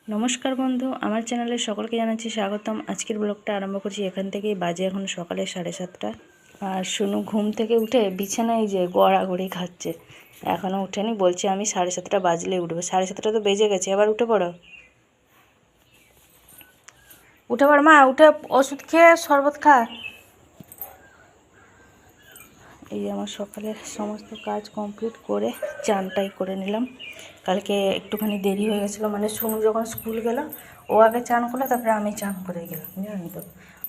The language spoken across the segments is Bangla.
নমস্কার বন্ধু, আমার চ্যানেলে সকলকে জানাচ্ছি স্বাগতম। আজকের ব্লগটা আরম্ভ করছি এখান থেকেই। বাজে এখন সকালে 7:30। আর শুনু ঘুম থেকে উঠে বিছানায় যে গড়াগড়ি খাচ্ছে, এখনও উঠেনি। বলছে আমি 7:30 বাজলে উঠবো। 7:30 তো বেজে গেছে, এবার উঠে পড়ো, উঠে পড় মা, উঠে ওষুধ খেয়ে শরবত খা। এই যে আমার সকালের সমস্ত কাজ কমপ্লিট করে চানটাই করে নিলাম। কালকে একটুখানি দেরি হয়ে গেছিলো, মানে সোনু যখন স্কুল গেল ও আগে চান করলো, তারপরে আমি চান করে গেলাম, জানেন তো।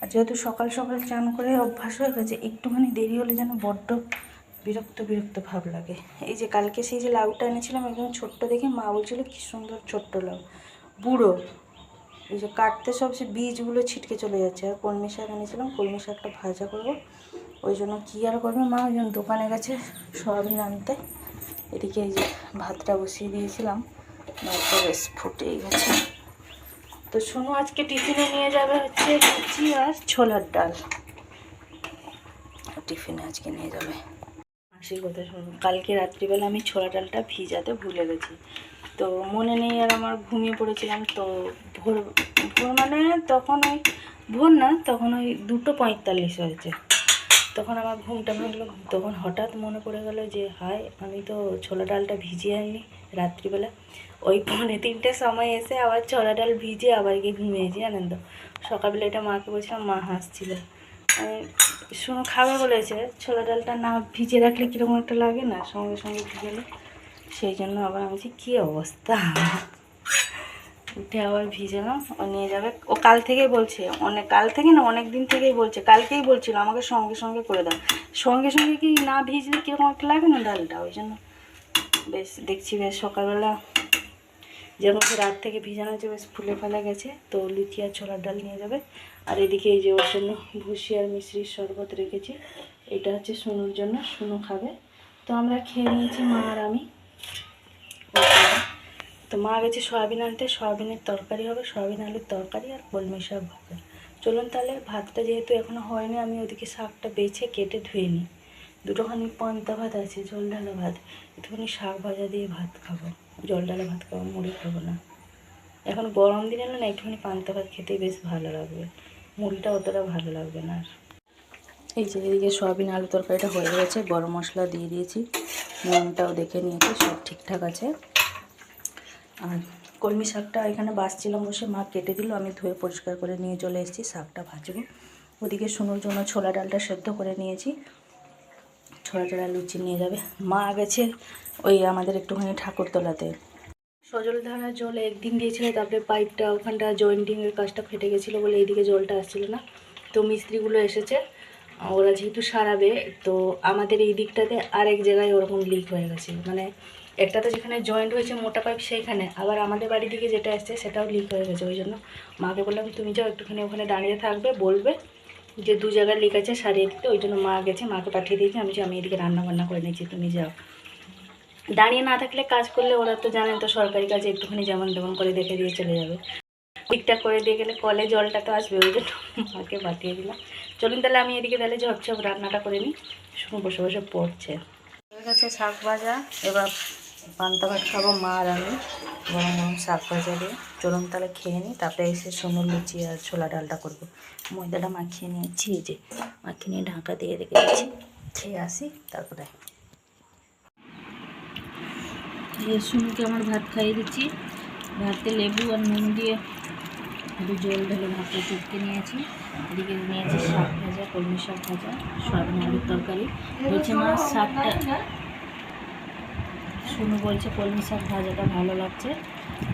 আর যেহেতু সকাল সকাল চান করে অভ্যাস হয়ে গেছে, একটুখানি দেরি হলে যেন বড্ড বিরক্ত বিরক্ত ভাব লাগে। এই যে কালকে সেই যে লাউটা এনেছিলাম একদম ছোট্ট দেখে, মা বলছিল কী সুন্দর ছোট্ট লাউ, বুড়ো। এই যে কাটতে সব সে বীজগুলো ছিটকে চলে যাচ্ছে। আর কলমি শাক এনেছিলাম, কলমি শাকটা ভাজা করবো। ওই জন্য কী আর করবে মা, ওই জন্য দোকানে গেছে সয়াবিন আনতে। এদিকে এই যে ভাতটা বসিয়ে দিয়েছিলাম, ভাতটা বেশ ফুটেই গেছে। তো শোনো, আজকে টিফিনে নিয়ে যাবে হচ্ছে লুচি আর ছোলার ডাল। টিফিনে আজকে নিয়ে যাবে। হাসির কথা শোনো, কালকে রাত্রিবেলা আমি ছোলা ডালটা ভিজাতে ভুলে গেছি, তো মনে নেই। আর আমার ঘুমিয়ে পড়েছিলাম, তো ভোর ভোর মানে তখন ওই ভোর না, তখন ওই 2:45 হয়েছে। তখন আমার ঘুমটা ভাঙলো। তখন হঠাৎ মনে পড়ে গেল যে হায়, আমি তো ছোলা ডালটা ভিজিয়ে আনিনি রাত্রিবেলা। ওই 2:45 সময় এসে আবার ছোলা ডাল ভিজে আবার গিয়ে ঘুমিয়েছি, জানেন তো। সকালবেলা এটা মাকে বলছিলাম, মা হাসছিল। শোনো খাবে বলেছে, ছোলা ডালটা না ভিজে রাখলে কীরকম একটা লাগে না, সঙ্গে সঙ্গে ভিজালে। সেই জন্য আবার আমি বলছি কী অবস্থা, উঠে আবার ভিজালাম। ও নিয়ে যাবে, ও কাল থেকেই বলছে, কাল থেকে না অনেক দিন থেকেই বলছে, কালকেই বলছিল আমাকে সঙ্গে সঙ্গে করে দাও। সঙ্গে সঙ্গে কি না ভিজলে কীরকম একটা লাগে না ডালটা, ওই জন্য বেশ দেখছি বেশ সকালবেলা যেমন রাত থেকে ভিজানো হচ্ছে, বেশ ফুলে ফেলে গেছে। তো লুচি আর ছোলার ডাল নিয়ে যাবে। আর এদিকে এই যে ওর জন্য ভুসি আর মিশ্রির শরবত রেখেছি, এটা হচ্ছে সোনুর জন্য, সোনু খাবে। তো আমরা খেয়ে নিয়েছি মা আর আমি। তো মা গেছে সয়াবিন আনতে, সয়াবিনের তরকারি হবে, সয়াবিন আলুর তরকারি আর কলমি শাক ভাজা। চলুন তাহলে, ভাতটা যেহেতু এখনও হয়নি, আমি ওদিকে শাকটা বেছে কেটে ধুয়ে নিই। দুটোখানি পান্তা ভাত আছে, জল ঢালা ভাত, একটুখানি শাক ভাজা দিয়ে ভাত খাবো, জল ঢালা ভাত খাবো, মুড়ি খাবো না। এখন গরম দিনে না একটুখানি পান্তা ভাত খেতে বেশ ভালো লাগবে, মুড়িটা অতটা ভালো লাগবে না। আর এই যে এদিকে সয়াবিন আলু তরকারিটা হয়ে গেছে, গরম মশলা দিয়ে দিয়েছি, নুনটাও দেখে নিয়েছি, সব ঠিকঠাক আছে। আর কলমি শাকটা এখানে বাছছিলাম বসে, মা কেটে দিল, আমি ধুয়ে পরিষ্কার করে নিয়ে চলে এসেছি, শাকটা ভাজবো। ওদিকে সোনুর জন্য ছোলা ডালটা সেদ্ধ করে নিয়েছি, ছোলা ডাল লুচি নিয়ে যাবে। মা গেছে ওই আমাদের একটুখানি ঠাকুরতলাতে, সজলধারা জল একদিন দিয়েছিল, তারপরে পাইপটা ওখানটা জয়েন্টিংয়ের কাজটা ফেটে গেছিলো বলে এইদিকে জলটা আসছিলো না। তো মিস্ত্রিগুলো এসেছে, ওরা যেহেতু সারাবে, তো আমাদের এই দিকটাতে আরেক জায়গায় ওরকম লিক হয়ে গেছে, মানে একটা তো যেখানে জয়েন্ট হয়েছে মোটা পাইপ সেইখানে, আবার আমাদের বাড়ি দিকে যেটা আসছে সেটাও লিক হয়ে গেছে। ওই জন্য মাকে বললাম তুমি যাও একটুখানি ওখানে দাঁড়িয়ে থাকবে, বলবে যে 2 জায়গায় লিক আছে সারিয়ে দিতে। ওই জন্য মা গেছে, মাকে পাঠিয়ে দিয়েছি, আমি এদিকে রান্না বান্না করে নিয়েছি, তুমি যাও। দাঁড়িয়ে না থাকলে কাজ করলে ওরা তো জানেন তো, সরকারি কাজে একটুখানি যেমন তেমন করে দেখে দিয়ে চলে যাবে, ঠিকঠাক করে দিয়ে গেলে কলে জলটা তো আসবে, ওই জন্য মাকে পাঠিয়ে দিলাম। চলুন তাহলে আমি এদিকে তাহলে ঝপঝপ রান্নাটা করে নিই, শুনে বসে বসে পড়ছে। হয়ে গেছে শাক ভাজা, এবার পান্তা ভাত খাবো মা আর আমি, গরম গরম শাক ভাজা দিয়ে। চলুন তাহলে খেয়ে নিই, তারপরে এসে সোনুর লুচি আর ছোলা ডালটা করবো। ময়দাটা মাখিয়ে নিয়েছি, এই যে মাখিয়ে নিয়ে ঢাকা দিয়ে রেখে দিচ্ছি, খেয়ে আসি তারপরে। সোনুকে আমার ভাত খাইয়ে দিচ্ছি, ভাতে লেবু আর নুন দিয়ে একটু জল ঢেলে ভাতটা চটকে নিয়েছি। এদিকে নিয়েছি শাক ভাজা, কলমি শাক ভাজা, সয়াবিন আলুর তরকারি। বলছে মা শাকটা, সোনু বলছে কলমি শাক ভাজাটা ভালো লাগছে,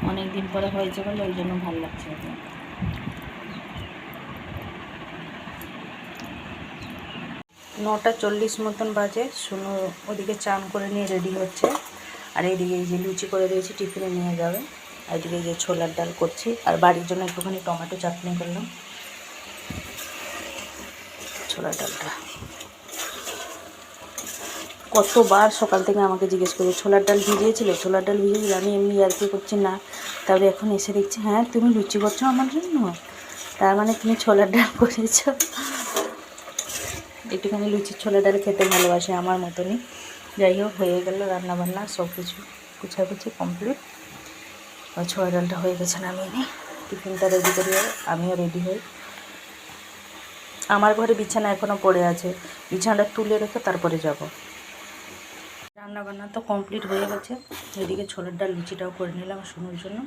অনেক দিন পরে হয়েছে বলে ওই জন্য ভালো লাগছে। 9:40 মতন বাজে, সোনু ওদিকে চান করে নিয়ে রেডি হচ্ছে। আর এইদিকে এই যে লুচি করে দিয়েছি, টিফিনে নিয়ে যাবে। আর এদিকে এই যে ছোলার ডাল করছি, আর বাড়ির জন্য একটুখানি টমেটো চাটনি করলাম। ছোলার ডালটা কতবার সকাল থেকে আমাকে জিজ্ঞেস করে, ছোলার ডাল ভিজিয়েছিল, ছোলার ডাল ভিজিয়েছিল। আমি এমনি আর কি করছি না, তারপরে এখন এসে দেখছি হ্যাঁ তুমি লুচি করছো আমার জন্য, তার মানে তুমি ছোলার ডাল করেছো। একটুখানি লুচির ছোলার ডাল খেতে ভালোবাসে আমার মতনই। যাই হোক, হয়ে গেল রান্নাবান্না, সব কিছু কুচাকুচি কমপ্লিট। আর ছোলা ডালটা হয়ে গেছে, নামিয়ে নিই, টিফিনটা রেডি করি, আমিও রেডি হই। আমার ঘরে বিছানা এখনও পড়ে আছে, বিছানাটা তুলে রেখে তারপরে যাব। রান্না বান্না তো কমপ্লিট হয়ে গেছে। এদিকে ছোলার ডাল লুচিটাও করে নিলাম শুনুর জন্য,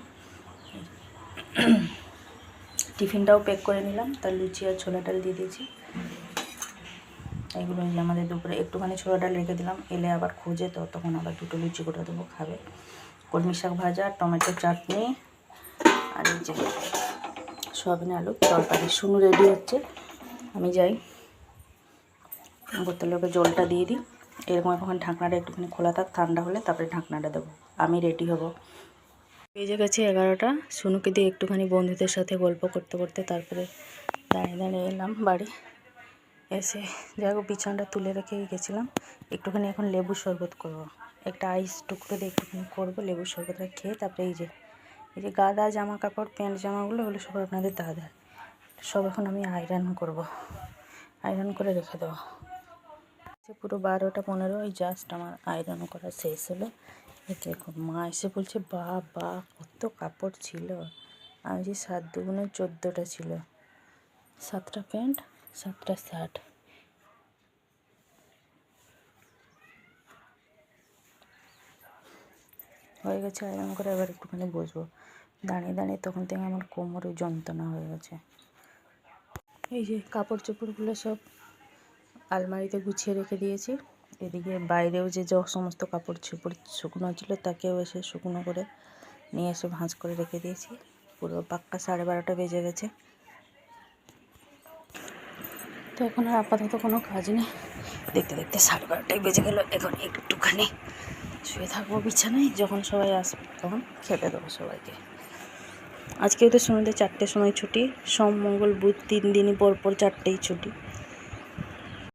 টিফিনটাও প্যাক করে নিলাম, তার লুচি আর ছোলা ডাল দিয়ে দিয়েছি। এগুলো আমাদের দুপুরে একটুখানি ছোলা ডাল রেখে দিলাম, এলে আবার খোঁজে তো তখন আবার দুটো লুচি করে দেবো, খাবে। কলমি শাক ভাজা, টমেটো চাটনি, আর এই যে সয়াবিন আলুর তরকারি। শুনু রেডি হচ্ছে, আমি যাই বোতলে ওকে জলটা দিয়ে দিই। এরকম এখন ঢাকনাটা একটুখানি খোলা থাক, ঠান্ডা হলে তারপরে ঢাকনাটা দেবো, আমি রেডি হব। বেজে গেছে 11টা। শুনুকে দিয়ে একটুখানি বন্ধুদের সাথে গল্প করতে করতে তারপরে দাঁড়িয়ে দাঁড়িয়ে এলাম বাড়ি। এসে যাই হোক বিছানাটা তুলে রেখে গেছিলাম, একটুখানি এখন লেবু শরবত করব। একটা আইস টুকরো দিয়ে একটুখানি করবো লেবু শরবতটা খেয়ে তারপরে এই যে গাদা জামা কাপড় প্যান্ট জামাগুলো ওগুলো সব আপনাদের দাদা সব এখন আমি আয়রন করব, আয়রন করে রেখে দেবো। পুরো 12টা 15 ওই জাস্ট আমার আয়রন করা শেষ হলো। দেখুন মা এসে বলছে বা কত কাপড় ছিল। আমি যে 7 দুগুণে 14টা ছিল, 7টা প্যান্ট 7টা শার্ট। হয়ে গেছে আয়রন করে, এবার একটুখানি বসবো। দাঁড়িয়ে দাঁড়িয়ে তখন থেকে আমার কোমরে যন্ত্রণা হয়ে গেছে। এই যে কাপড় চোপড়গুলো সব আলমারিতে গুছিয়ে রেখে দিয়েছি। এদিকে বাইরেও যে সমস্ত কাপড় চোপড় শুকনো ছিল তাকেও এসে শুকনো করে নিয়ে এসে ভাঁজ করে রেখে দিয়েছি। পুরো পাক্কা 12:30টা বেজে গেছে। তো এখন আর আপাতত কোনো কাজ নেই, দেখতে দেখতে 12:30টাই বেজে গেল। এখন একটুখানি শুয়ে থাকবো বিছানায়, যখন সবাই আসবে তখন খেতে দেবো সবাইকে। আজকেও তো সন্ধ্যে 4টের সময় ছুটি, সোম মঙ্গল বুধ 3 দিনই পর পর 4টেই ছুটি।